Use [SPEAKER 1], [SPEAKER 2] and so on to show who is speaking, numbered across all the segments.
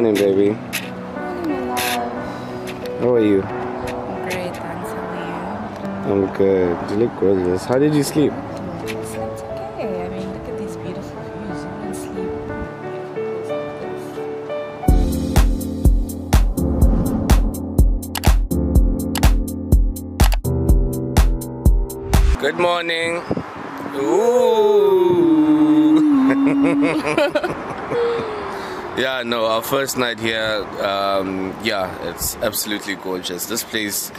[SPEAKER 1] morning, baby.
[SPEAKER 2] Morning, my love.
[SPEAKER 1] How are you?
[SPEAKER 2] I'm great, thanks. How are
[SPEAKER 1] I'm good. You look gorgeous. How did you sleep?
[SPEAKER 2] you? I slept okay. I mean, look at these beautiful views. You can sleep in a beautiful place like this.
[SPEAKER 1] Good morning. Ooh. Yeah, no, our first night here, yeah, it's absolutely gorgeous. This place,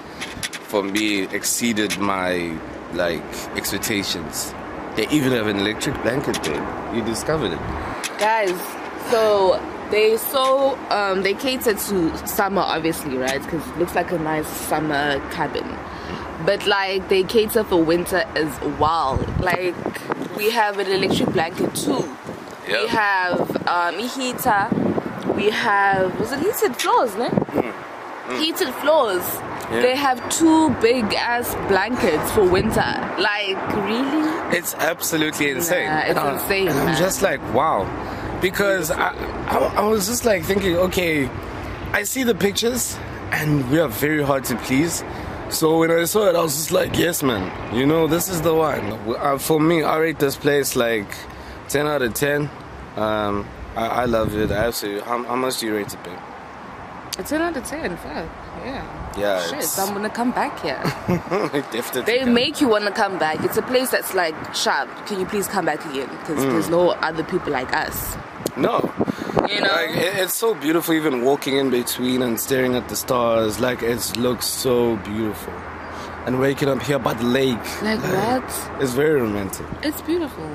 [SPEAKER 1] for me, exceeded my, expectations. They even have an electric blanket there. You discovered it.
[SPEAKER 2] Guys, so they cater to summer, obviously, right? Because it looks like a nice summer cabin. But they cater for winter as well. We have an electric blanket too. Yep. We have a heater. We have, was it heated floors, no? Heated floors. Yeah. They have 2 big ass blankets for winter. Really?
[SPEAKER 1] It's absolutely insane.
[SPEAKER 2] Nah, it's insane.
[SPEAKER 1] And I'm just wow. Because I was just thinking, okay, I see the pictures and we are very hard to please. So when I saw it, I was just yes, man. You know, this is the one. For me, I rate this place 10 out of 10. I love it. Absolutely. How much do you rate it, babe?
[SPEAKER 2] A 10 out of 10, fair. Yeah.
[SPEAKER 1] Yeah.
[SPEAKER 2] Shit, I'm gonna come back here.
[SPEAKER 1] Definitely.
[SPEAKER 2] They make you wanna come back. It's a place that's sharp. Can you please come back again? Because there's no other people like us.
[SPEAKER 1] No.
[SPEAKER 2] You know?
[SPEAKER 1] It's so beautiful, even walking in between and staring at the stars. It looks so beautiful. And waking up here by the lake.
[SPEAKER 2] What?
[SPEAKER 1] It's very romantic.
[SPEAKER 2] It's beautiful.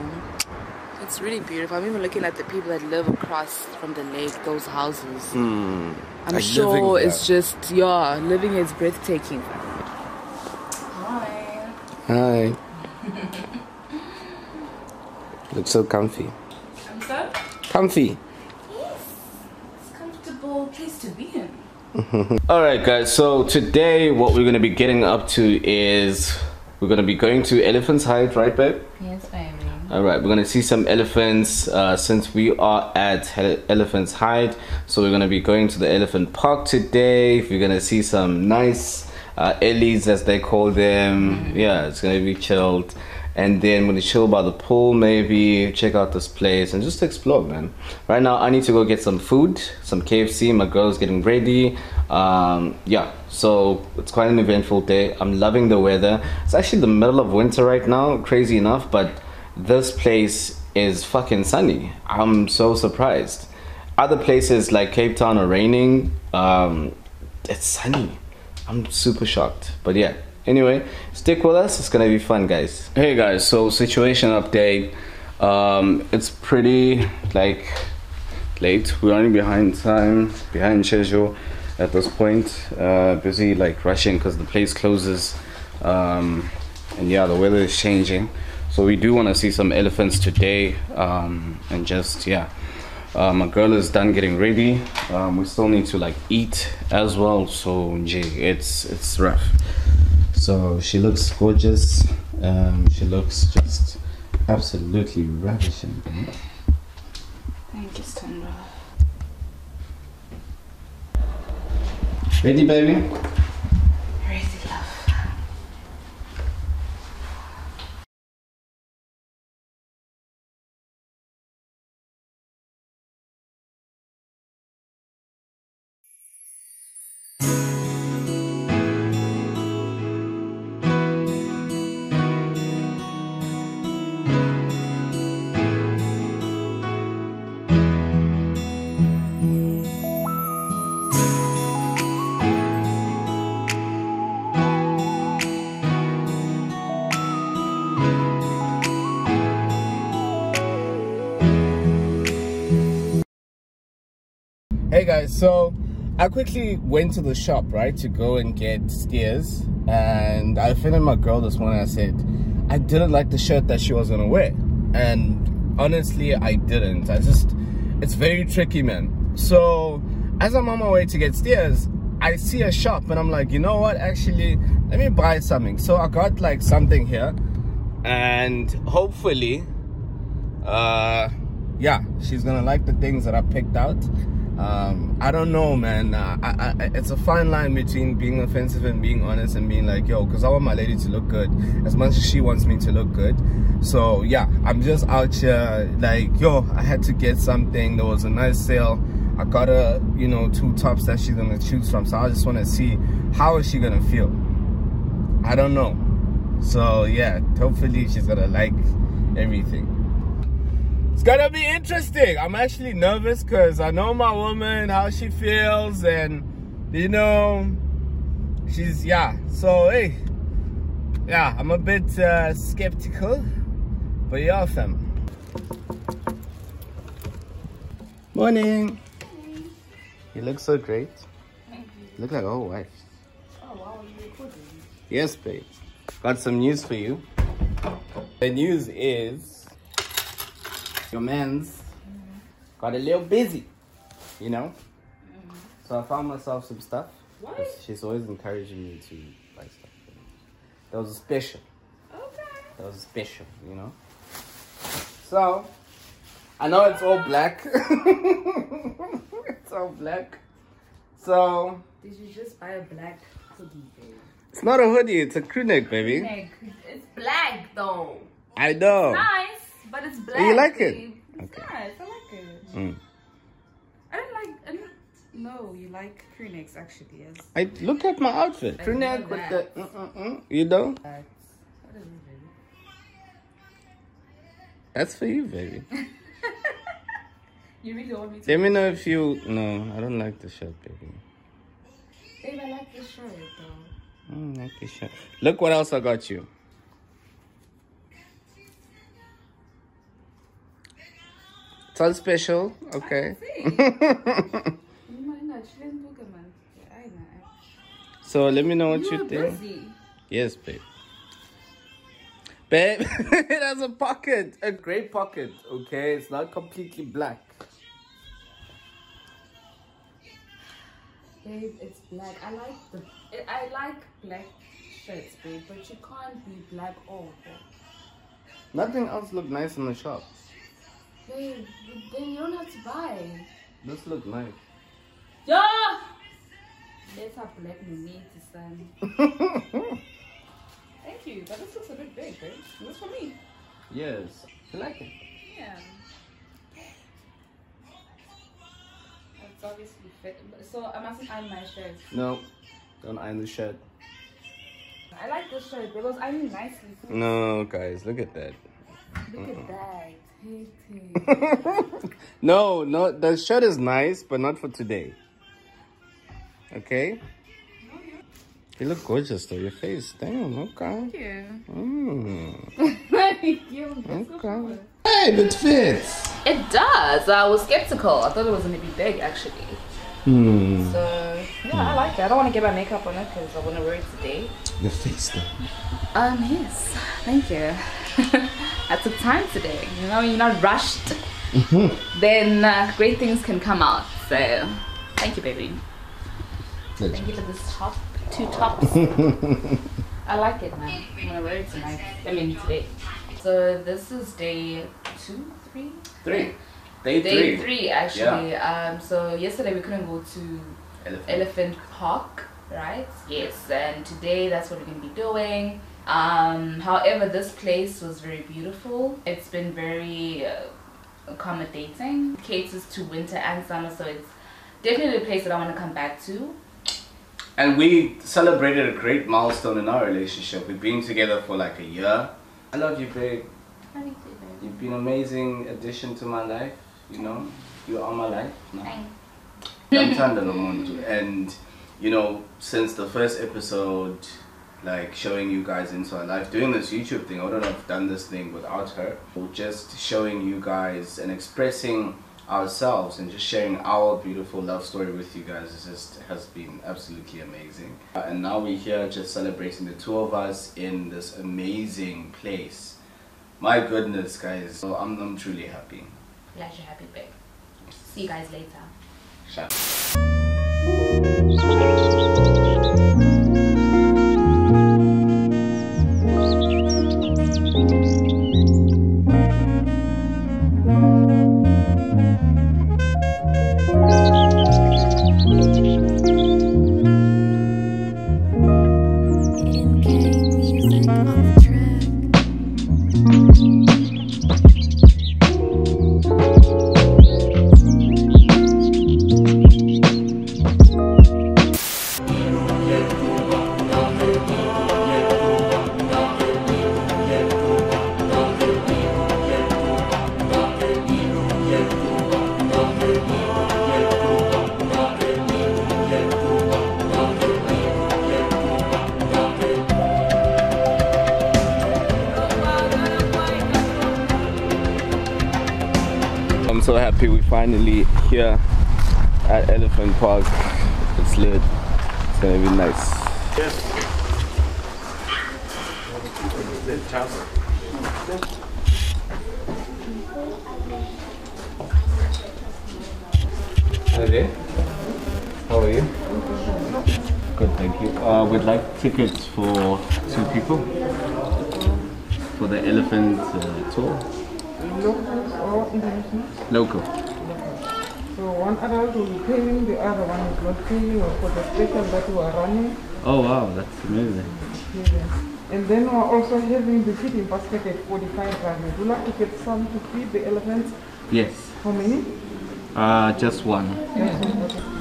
[SPEAKER 2] It's really beautiful. I'm even looking at the people that live across from the lake, those houses. I'm sure it's just, living is breathtaking. Hi.
[SPEAKER 1] Hi. Looks so comfy.
[SPEAKER 2] I'm so?
[SPEAKER 1] Comfy.
[SPEAKER 2] Place to be in.
[SPEAKER 1] Alright guys, so today what we're going to be getting up to is we're going to be going to Elephant's Hide, right babe?
[SPEAKER 2] Yes, baby.
[SPEAKER 1] Alright, we're going to see some elephants since we are at Elephant's Hide. So we're going to be going to the elephant park today. We're going to see some nice ellies as they call them. Yeah, it's going to be chilled. And then we're gonna chill by the pool, maybe check out this place and just explore, man. Right now I need to go get some food, some KFC. My girl's getting ready. Yeah, so it's quite an eventful day. I'm loving the weather. It's actually the middle of winter right now, crazy enough, but this place is fucking sunny. I'm so surprised. Other places like Cape Town are raining. It's sunny. I'm super shocked, but yeah. Anyway, stick with us. It's gonna be fun, guys. Hey guys, so situation update. It's pretty late. We're running behind time, behind schedule at this point. Busy rushing because the place closes. And yeah, the weather is changing. So we do want to see some elephants today. And just my girl is done getting ready. We still need to eat as well. So it's rough. So she looks gorgeous. She looks just absolutely ravishing.
[SPEAKER 2] Thank you, Sandra.
[SPEAKER 1] Ready, baby?
[SPEAKER 2] Ready, love.
[SPEAKER 1] Hey guys, so I quickly went to the shop, right, to go and get steers, and I offended my girl this morning. I said I didn't like the shirt that she was gonna wear, and honestly I didn't. It's very tricky, man. So as I'm on my way to get steers, I see a shop and I'm like, you know what, actually let me buy something. So I got something here, and hopefully yeah, she's gonna like the things that I picked out. I don't know, man. It's a fine line between being offensive and being honest and being like, yo, because I want my lady to look good as much as she wants me to look good. So yeah, I'm just out here like, yo, I had to get something. There was a nice sale. I got her, you know, 2 tops that she's gonna choose from. So I just want to see how is she gonna feel. I don't know. So yeah, hopefully she's gonna like everything. It's gonna be interesting. I'm actually nervous because I know my woman, how she feels, and you know, she's, yeah. So hey, yeah, I'm a bit skeptical, but yeah, fam. Morning. You look so great.
[SPEAKER 2] Thank you.
[SPEAKER 1] You look like a whole wife.
[SPEAKER 2] Oh wow, you recording?
[SPEAKER 1] Yes, babe. Got some news for you. The news is your man's got a little busy, you know? So I found myself some stuff.
[SPEAKER 2] What?
[SPEAKER 1] 'Cause she's always encouraging me to buy stuff. That was a special.
[SPEAKER 2] Okay.
[SPEAKER 1] That was a special, you know? So, I know it's all black. It's all black. So,
[SPEAKER 2] Did you just buy a black hoodie, babe?
[SPEAKER 1] it's not a hoodie, it's a crew neck, baby.
[SPEAKER 2] Neck. It's black though.
[SPEAKER 1] I know.
[SPEAKER 2] Nice, but it's black.
[SPEAKER 1] You like it?
[SPEAKER 2] babe. It's
[SPEAKER 1] Okay.
[SPEAKER 2] nice. I like it.
[SPEAKER 1] Mm.
[SPEAKER 2] No, you like crew necks actually, yes.
[SPEAKER 1] I look at my outfit.
[SPEAKER 2] I
[SPEAKER 1] Crew
[SPEAKER 2] know
[SPEAKER 1] neck with
[SPEAKER 2] that.
[SPEAKER 1] the you know?
[SPEAKER 2] What is it, baby?
[SPEAKER 1] That's for you, baby.
[SPEAKER 2] You really want me to?
[SPEAKER 1] Let me know if you. No, I don't like the shirt, baby.
[SPEAKER 2] Babe, I like this shirt though.
[SPEAKER 1] I don't like the shirt. Look what else I got you. It's all special, okay. So let me know what you think.
[SPEAKER 2] Busy.
[SPEAKER 1] Yes, babe. Babe, it has a pocket, a gray pocket, okay? It's not completely black.
[SPEAKER 2] Babe, it's black. I like black shirts, babe, but you can't be black all day.
[SPEAKER 1] Nothing else look nice in the shop.
[SPEAKER 2] Babe, then you don't have to buy.
[SPEAKER 1] This look nice.
[SPEAKER 2] Yeah! Let's have black me to son. Thank you, but this looks a bit big, babe. What's for me?
[SPEAKER 1] Yes. You like it?
[SPEAKER 2] Yeah. It's obviously fit. So I mustn't iron my shirt.
[SPEAKER 1] No. Don't iron the shirt.
[SPEAKER 2] I like this shirt. It was ironed nicely.
[SPEAKER 1] No, guys, look at that.
[SPEAKER 2] Look at that.
[SPEAKER 1] No, the shirt is nice, but not for today. Okay? You look gorgeous though, your face. Damn, okay.
[SPEAKER 2] Thank you.
[SPEAKER 1] Okay. Hey, it fits.
[SPEAKER 2] It does. I was skeptical. I thought it was going to be big actually. So, yeah, I like it. I don't want to get my makeup on it because I want to wear it today.
[SPEAKER 1] Your face though.
[SPEAKER 2] Yes. Thank you. I took time today. You know, you're not rushed. Then great things can come out. So, thank you, baby. Thank you for this top. 2 tops. I like it, man. I'm gonna wear it tonight. I mean, today. So, this is day 2, 3?
[SPEAKER 1] 3. Day
[SPEAKER 2] 3 actually.
[SPEAKER 1] Yeah.
[SPEAKER 2] So yesterday we couldn't go to Elephant Park, right? Yes, and today that's what we're gonna be doing. However, this place was very beautiful. It's been very accommodating. It caters to winter and summer, so it's definitely a place that I want to come back to.
[SPEAKER 1] And we celebrated a great milestone in our relationship. We've been together for like a year. I love you, babe.
[SPEAKER 2] I love you too, babe.
[SPEAKER 1] You've been an amazing addition to my life. You know, you are my life now.
[SPEAKER 2] Thanks.
[SPEAKER 1] And you know, since the first episode, like showing you guys into our life, doing this YouTube thing, I wouldn't have done this thing without her. Just showing you guys and expressing ourselves and just sharing our beautiful love story with you guys has been absolutely amazing. And now we're here just celebrating the 2 of us in this amazing place. My goodness, guys. So I'm truly happy.
[SPEAKER 2] Glad you're happy, babe. See you guys later.
[SPEAKER 1] Shut up. so happy we finally here at Elephant Park. It's lit. It's gonna be nice. Hi there. How are you? Good, thank you. We'd like tickets for 2 people for the elephant tour.
[SPEAKER 3] Local or international?
[SPEAKER 1] Local.
[SPEAKER 3] So one adult will be paying, the other one is not paying, or for the special that we are running.
[SPEAKER 1] Oh wow, that's amazing.
[SPEAKER 3] And then we are also having the feeding basket at 45 rand. Would you like to get some to feed the elephants?
[SPEAKER 1] Yes.
[SPEAKER 3] How many?
[SPEAKER 1] Just one.
[SPEAKER 3] Just one.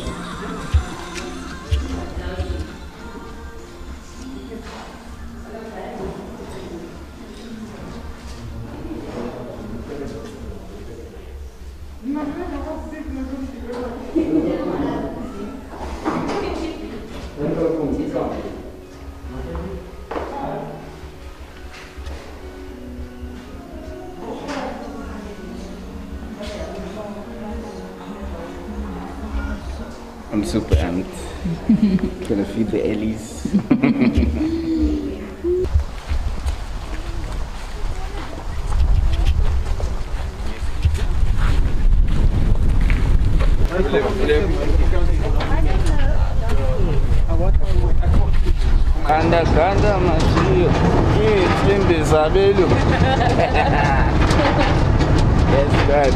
[SPEAKER 3] Okay.
[SPEAKER 1] I'm super amped. Gonna feed the Ellies. Kanda masio. Ni Isabelo. Yes, God.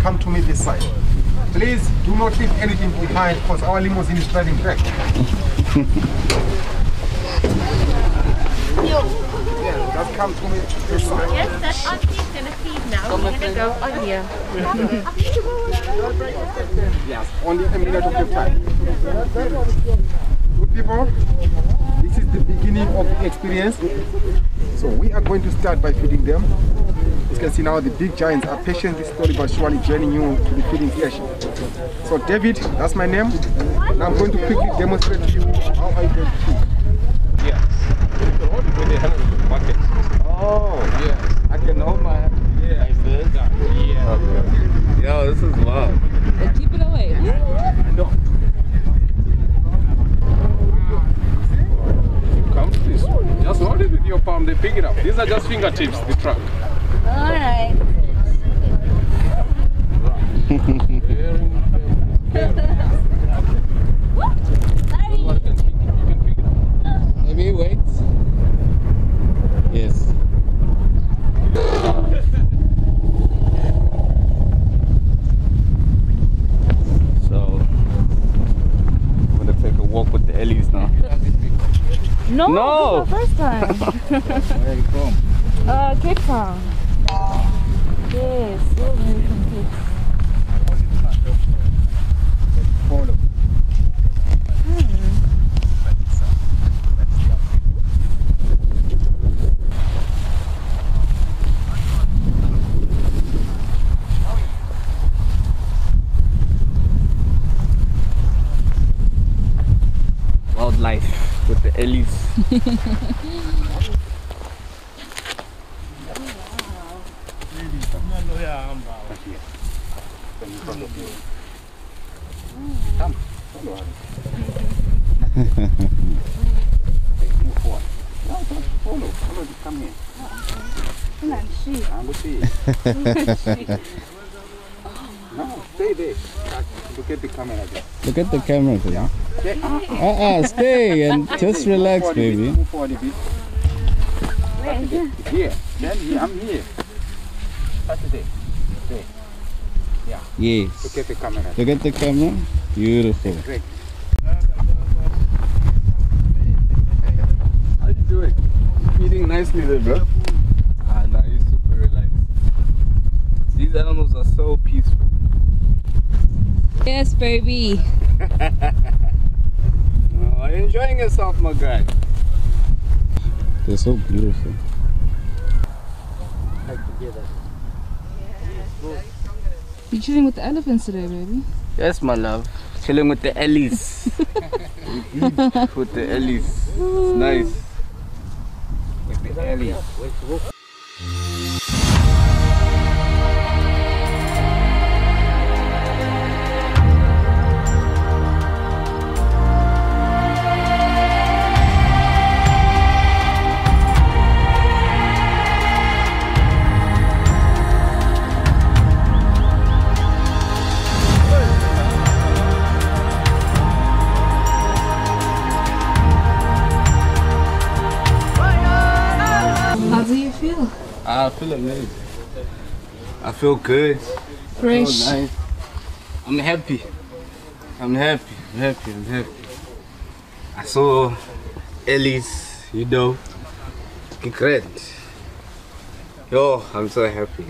[SPEAKER 4] Come to me this side. Please do not leave anything behind because our limousine is driving back. Yeah, just come to me this side.
[SPEAKER 5] Yes, that auntie's gonna feed now. We're gonna go on here.
[SPEAKER 4] Yes, only a minute of your time. Good people, this is the beginning of the experience. So we are going to start by feeding them. As you can see now, the big giants are patiently, slowly but surely joining you to the feeding station. So David, that's my name. Now I'm going to quickly demonstrate to you how I can feed.
[SPEAKER 6] Yes. You can hold it with the hand with the bucket.
[SPEAKER 1] Oh,
[SPEAKER 6] Yes.
[SPEAKER 1] I can hold my
[SPEAKER 6] Yeah.
[SPEAKER 1] like this.
[SPEAKER 6] Yeah.
[SPEAKER 1] Okay. Yo, this is wild.
[SPEAKER 2] Keep it away.
[SPEAKER 6] No. Come to this one. Just hold it with your palm, they pick it up. These are just fingertips, the trunk.
[SPEAKER 5] Alright.
[SPEAKER 1] Maybe wait. Yes. So, I'm gonna take a walk with the Ellies now.
[SPEAKER 2] No,
[SPEAKER 1] No.
[SPEAKER 2] this is our first time.
[SPEAKER 1] Where are you from?
[SPEAKER 2] Cape Town. Yes, so many from Cape Town. Wildlife with the Ellies.
[SPEAKER 4] Come, follow her. Move forward. No, don't follow, come here. I'm with you. No, stay there. Look at the camera there.
[SPEAKER 1] Look at the camera, please.
[SPEAKER 4] Yeah.
[SPEAKER 1] Stay and just relax,
[SPEAKER 4] Move forward a bit,
[SPEAKER 1] baby.
[SPEAKER 4] Move forward a bit. Here. Then here. I'm here. Saturday. There. Yeah.
[SPEAKER 1] Yes.
[SPEAKER 4] Look at the camera.
[SPEAKER 1] Look at the camera. Beautiful.
[SPEAKER 4] Great.
[SPEAKER 6] How you doing?
[SPEAKER 1] Feeding nice. nicely there, bro. Ah, no, you're super relaxed. These animals are so peaceful.
[SPEAKER 2] Yes, baby.
[SPEAKER 1] Oh, are you enjoying yourself, my guy? They're so beautiful.
[SPEAKER 2] You chilling with the elephants today, baby?
[SPEAKER 1] Yes, my love. Chilling with the Ellies. With the Ellies. It's nice. With the Ellies.
[SPEAKER 2] How do you feel?
[SPEAKER 1] I feel amazing. I feel good.
[SPEAKER 2] Fresh.
[SPEAKER 1] I feel nice. I'm happy. I'm happy. I'm happy. I'm happy. I saw Ellie's, you know. Great. Yo, I'm so happy.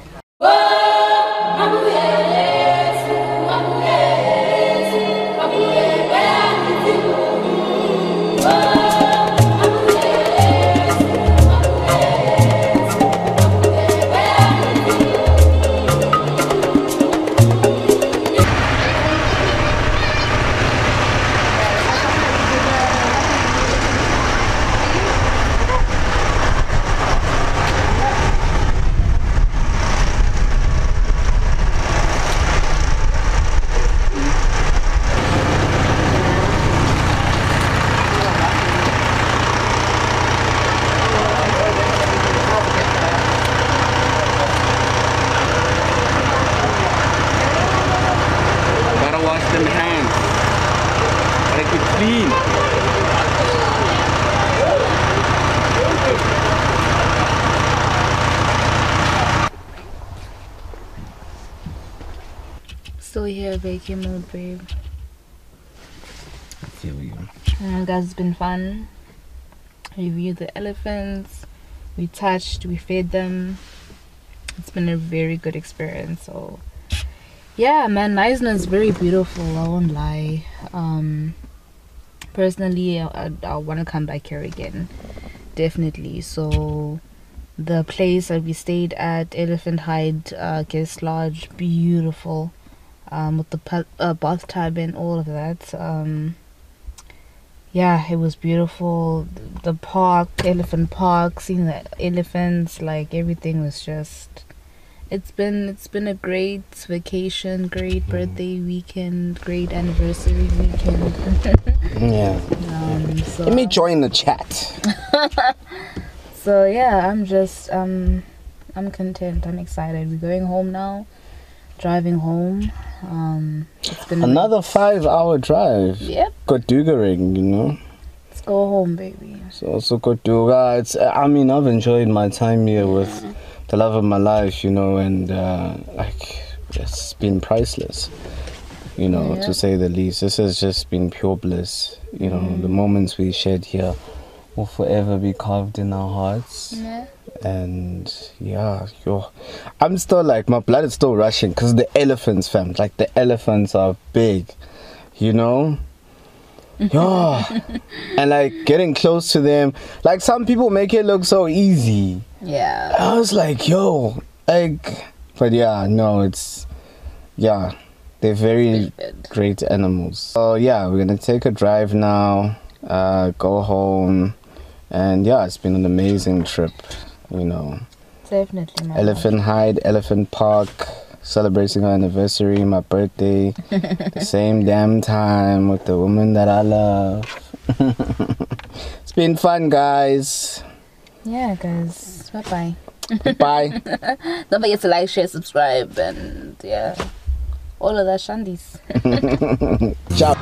[SPEAKER 1] Gotta wash them hands. Gotta keep clean.
[SPEAKER 2] Still here, vacation mode, babe.
[SPEAKER 1] Here we go.
[SPEAKER 2] Guys, it's been fun. We viewed the elephants. We touched. We fed them. It's been a very good experience. So, yeah, man, Knysna is very beautiful. I won't lie. Personally, I want to come back here again. Definitely. So, the place that we stayed at, Elephant Hide Guest Lodge, beautiful. With the bathtub and all of that. Yeah, it was beautiful. The park, Elephant Park, seeing the elephants, like everything was just. It's been a great vacation, great birthday weekend, great anniversary weekend.
[SPEAKER 1] Yeah.
[SPEAKER 2] So,
[SPEAKER 1] Let me join the chat.
[SPEAKER 2] So yeah, I'm content. I'm excited. We're going home now. Driving home. It's been
[SPEAKER 1] Another 5-hour drive.
[SPEAKER 2] Yep.
[SPEAKER 1] Godugering, you know.
[SPEAKER 2] Let's go home, baby.
[SPEAKER 1] So Goduga. I mean, I've enjoyed my time here with the love of my life, you know, and like it's been priceless, you know, to say the least. This has just been pure bliss, you know. The moments we shared here will forever be carved in our hearts.
[SPEAKER 2] Yeah.
[SPEAKER 1] And yeah, I'm still like, my blood is still rushing because the elephants, fam, like the elephants are big, you know. Yo, and like getting close to them, like some people make it look so easy.
[SPEAKER 2] Yeah.
[SPEAKER 1] I was like, yo, like, but yeah, no, it's, yeah, they're very great animals. So yeah, we're gonna take a drive now, go home, and yeah, it's been an amazing trip, you know.
[SPEAKER 2] Definitely, man.
[SPEAKER 1] Elephant Hide, Elephant Park, celebrating our anniversary, my birthday, the same damn time with the woman that I love. It's been fun, guys.
[SPEAKER 2] Yeah, guys. Bye-bye.
[SPEAKER 1] Bye.
[SPEAKER 2] Don't forget to like, share, subscribe, and yeah, all of that shandies.
[SPEAKER 1] Ciao.